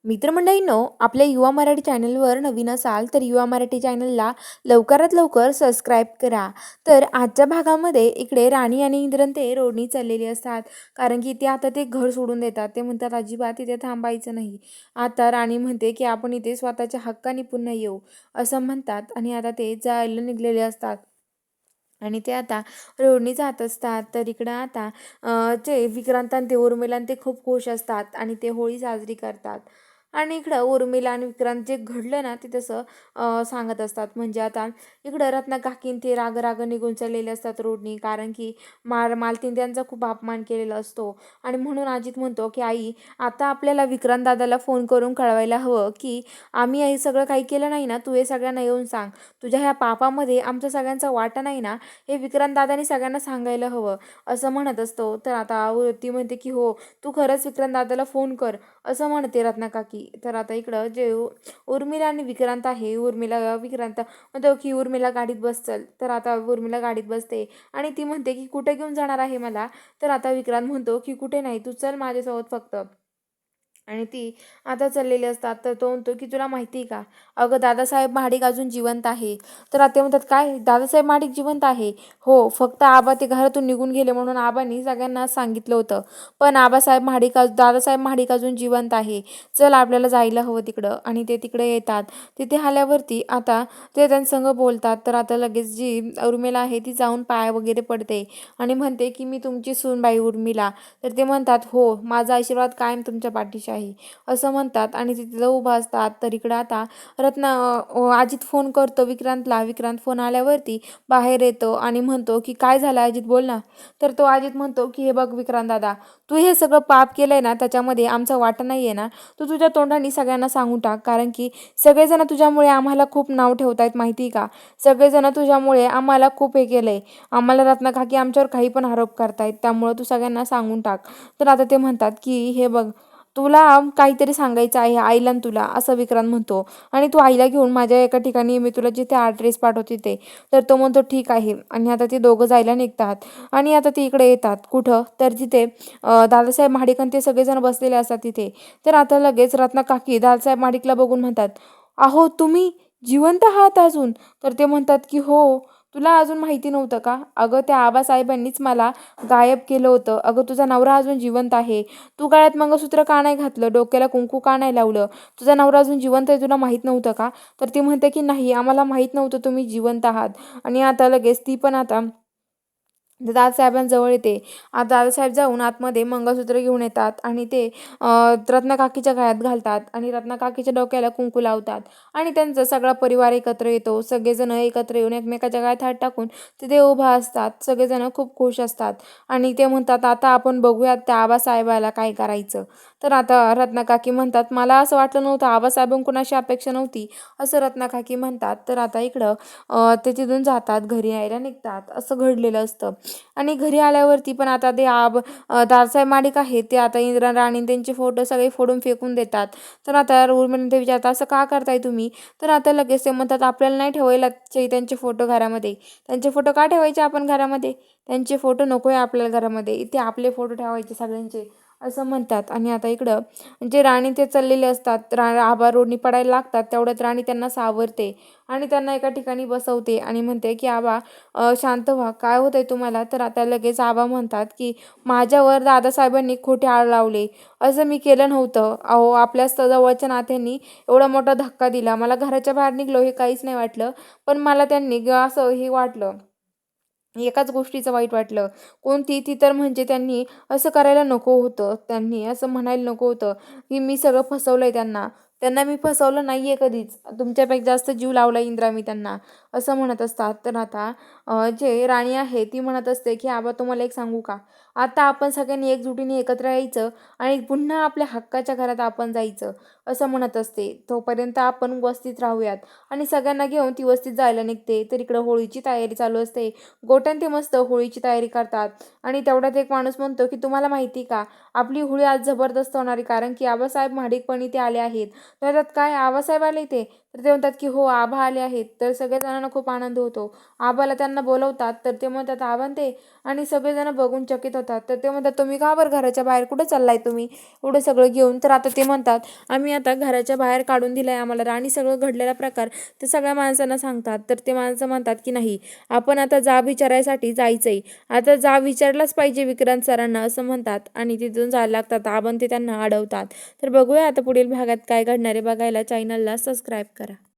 मित्रमंडळींनो, आपल्या युवा मराठी चॅनलवर नवीन असाल तर युवा मराठी चॅनलला लवकरात लवकर सबस्क्राईब करा. तर आजच्या भागामध्ये इकडे राणी आणि इंद्रन ते रोडनी चाललेली असतात. कारण की ते आता ते घर सोडून देतात. ते म्हणतात अजिबात इथे थांबायचं नाही. आता राणी म्हणते की आपण इथे स्वतःच्या हक्काने पुन्हा येऊ असं म्हणतात आणि आता ते जायला निघलेले असतात. आणि ते आता रोडनी जात असतात. तर इकडं आता जे विक्रांत आणि ते उर्मिला आणि ते खूप खुश असतात आणि ते होळी साजरी करतात. आणि इकडं उर्मिला आणि विक्रांत जे घडलं ना ते तसं सांगत असतात. म्हणजे आता इकडं रत्ना काकीन ते राग राग निघून चाललेले असतात रोडनी. कारण की मालतीन त्यांचा खूप अपमान केलेला असतो. आणि म्हणून अजित म्हणतो की आई, आता आपल्याला विक्रांत दादाला फोन करून कळवायला हवं की आम्ही हे सगळं काही केलं नाही ना, तू हे सगळ्यांना येऊन सांग. तुझ्या ह्या पापामध्ये आमचा सगळ्यांचा वाटा नाही ना, हे विक्रांत दादानी सगळ्यांना सांगायला हवं असं म्हणत असतो. तर आता ती म्हणते की हो, तू खरंच विक्रांत दादाला फोन कर असं म्हणते रत्नाकाकी. तर आता इकडं जे उर्मिला आणि विक्रांत आहे, उर्मिला विक्रांत म्हणतो की उर्मिला गाडीत बस चल. तर आता उर्मिला गाडीत बसते आणि ती म्हणते की कुठे घेऊन जाणार आहे मला. तर आता विक्रांत म्हणतो की कुठे नाही, तू चल माझ्यासोबत फक्त. आणि ती आता चाललेली असतात. तर तो म्हणतो की तुला माहिती आहे का, अगं दादासाहेब महाडिक अजून जिवंत आहे. तर आता ते म्हणतात काय, दादासाहेब महाडिक जिवंत आहे? हो, फक्त आबा ते घरातून निघून गेले म्हणून आबांनी सगळ्यांना सांगितलं होतं. पण आबासाहेब महाडिक दादासाहेब महाडिक अजून जिवंत आहे. चल आपल्याला जायला हवं तिकडं. आणि ते तिकडे येतात. तिथे आल्यावरती आता ते त्यांच्यासंग बोलतात. तर आता लगेच जी उर्मिला आहे ती जाऊन पाय वगैरे पडते आणि म्हणते की मी तुमची सूनबाई उर्मिला. तर ते म्हणतात हो, माझा आशीर्वाद कायम तुमच्या पाठीशी आहे असं म्हणतात आणि ते तिथं उभा असतात. तर इकडं आता अजित फोन करतो विक्रांतला. विक्रांत फोन आल्यावरती बाहेर येतो आणि म्हणतो की काय झालं अजित, बोल ना. तर तो अजित म्हणतो की हे बघ विक्रांत दादा, तू हे सगळं पाप केलंय ना, त्याच्यामध्ये आमचा वाटा नाही आहे ना, तू तुझ्या तोंडाने सगळ्यांना सांगून टाक. कारण की सगळेजण तुझ्यामुळे आम्हाला खूप नाव ठेवतायत माहिती आहे का. सगळेजण तुझ्यामुळे आम्हाला खूप हे केलंय. आम्हाला रत्नाकाकी आमच्यावर काही पण आरोप करतायत. त्यामुळं तू सगळ्यांना सांगून टाक. तर आता ते म्हणतात की हे बघ, तुला काहीतरी सांगायचं आहे आईला आणि तुला असं विक्रांत म्हणतो. आणि तू आईला घेऊन माझ्या एका ठिकाणी मी तुला जिथे ॲड्रेस पाठवते ते. तर तो म्हणतो ठीक आहे. आणि आता ते दोघं जायला निघतात. आणि आता ते इकडे येतात कुठं, तर तिथे दादासाहेब महाडिक आणि ते सगळेजण बसलेले असतात तिथे. तर आता लगेच रत्नाकाकी दादासाहेब महाडिकला बघून म्हणतात, अहो तुम्ही जिवंत आहात अजून? तर ते म्हणतात की हो, तुला अजून माहिती नव्हतं का? अगं त्या आबासाहेबांनीच मला गायब केलं होतं. अगं तुझा नवरा अजून जिवंत आहे. तू गळ्यात मंगळसूत्र का नाही घातलं, डोक्याला कुंकू का नाही लावलं? तुझा नवरा अजून जिवंत आहे, तुला माहीत नव्हतं का? तर ती म्हणते की नाही, आम्हाला माहीत नव्हतं तुम्ही जिवंत आहात. आणि आता लगेच ती पण आता दादासाहेबांजवळ येते. आता दादासाहेब जाऊन आतमध्ये मंगळसूत्र घेऊन येतात आणि ते रत्नाकाकीच्या गळ्यात घालतात आणि रत्नाकाकीच्या डोक्याला कुंकू लावतात. आणि त्यांचा सगळा परिवार एकत्र येतो. सगळेजण एकत्र येऊन एकमेकाच्या गळ्यात हात टाकून तिथे उभा असतात. सगळेजण खूप खुश असतात आणि ते म्हणतात आता आपण बघूयात त्या आबासाहेबाला काय करायचं. तर आता रत्नाकाकी म्हणतात, मला असं वाटलं नव्हतं, आबासाहेबांकडून अशी अपेक्षा नव्हती असं रत्नाकाकी म्हणतात. तर आता इकडं ते तिथून जातात, घरी यायला निघतात. असं घडलेलं असतं. आणि घरी आल्यावरती पण आता ते दादासाहेब महाडिक आहेत ते आता इंदिरा राणी त्यांचे फोटो सगळे फोडून फेकून देतात. तर आता उर्मिला ते विचारतात असं का करताय तुम्ही? तर आता लगेच ते म्हणतात आपल्याला नाही ठेवायला त्यांचे फोटो घरामध्ये. त्यांचे फोटो का ठेवायचे आपण घरामध्ये? त्यांचे फोटो नको आहे आपल्याला घरामध्ये. इथे आपले फोटो ठेवायचे सगळ्यांचे असं म्हणतात. आणि आता इकडं जे राणी ते चाललेले असतात, आबा रोडनी पडायला लागतात. तेवढ्यात राणी त्यांना सावरते आणि त्यांना एका ठिकाणी बसवते आणि म्हणते की आबा शांत व्हा, काय होतंय तुम्हाला? तर आता लगेच आबा म्हणतात की माझ्यावर दादासाहेबांनी खोटे आळ लावले, असं मी केलं नव्हतं. अहो आपल्या जवळच्या नात्यांनी एवढा मोठा धक्का दिला, मला घराच्या बाहेर निघलो हे काहीच नाही वाटलं. पण मला त्यांनी असं हे वाटलं, एकाच गोष्टीचं वाईट वाटलं. कोणती? ती तर म्हणजे त्यांनी असं करायला नको होतं. त्यांनी असं म्हणायला नको होतं की मी सगळं फसवलंय त्यांना. त्यांना मी फसवलं नाहीये कधीच. तुमच्यापेक्षा जास्त जीव लावला इंद्रा मी त्यांना, असं म्हणत असतात. तर आता जे राणी आहे ती म्हणत असते की आबा तुम्हाला एक सांगू का? आता आपण सगळ्यांनी एकजुटीने एकत्र यायचं आणि पुन्हा आपल्या हक्काच्या घरात आपण जायचं, असं म्हणत असते. तोपर्यंत आपण वस्तीत राहूयात. आणि सगळ्यांना घेऊन ती वस्तीत जायला निघते. तर इकडं होळीची तयारी चालू असते. गोट्यान ते मस्त होळीची तयारी करतात. आणि तेवढ्यात एक माणूस म्हणतो की तुम्हाला माहिती का, आपली होळी आज जबरदस्त होणार आहे. कारण की आबासाहेब महाडिक पण इथे आले आहेत. तर त्यात काय आबासाहेब आले इथे? तर ते म्हणतात की हो आबा आले आहेत. तर सगळ्या खूप आनंद होतो. आबाला त्यांना बोलवतात तर ते म्हणतात आबा आणि ते आणि सगळेजण बघून चकित होतात. तर ते म्हणतात तुम्ही का बरं घराच्या बाहेर कुठे चाललाय तुम्ही एवढं सगळं घेऊन? तर आता ते म्हणतात आम्ही आता घराच्या बाहेर काढून दिलंय आम्हाला. राणी सगळं घडलेला प्रकार ते सगळ्या माणसांना सांगतात. तर ते माणसं म्हणतात की नाही आपण आता जाब विचारायसाठी जायचंय. आता जाब विचारलाच पाहिजे विक्रांत सरांना असं म्हणतात आणि तिथून जायला लागतात. आबा ते त्यांना अडवतात. तर बघूया आता पुढील भागात काय घडणार आहे. बघायला चॅनलला सबस्क्राईब करा.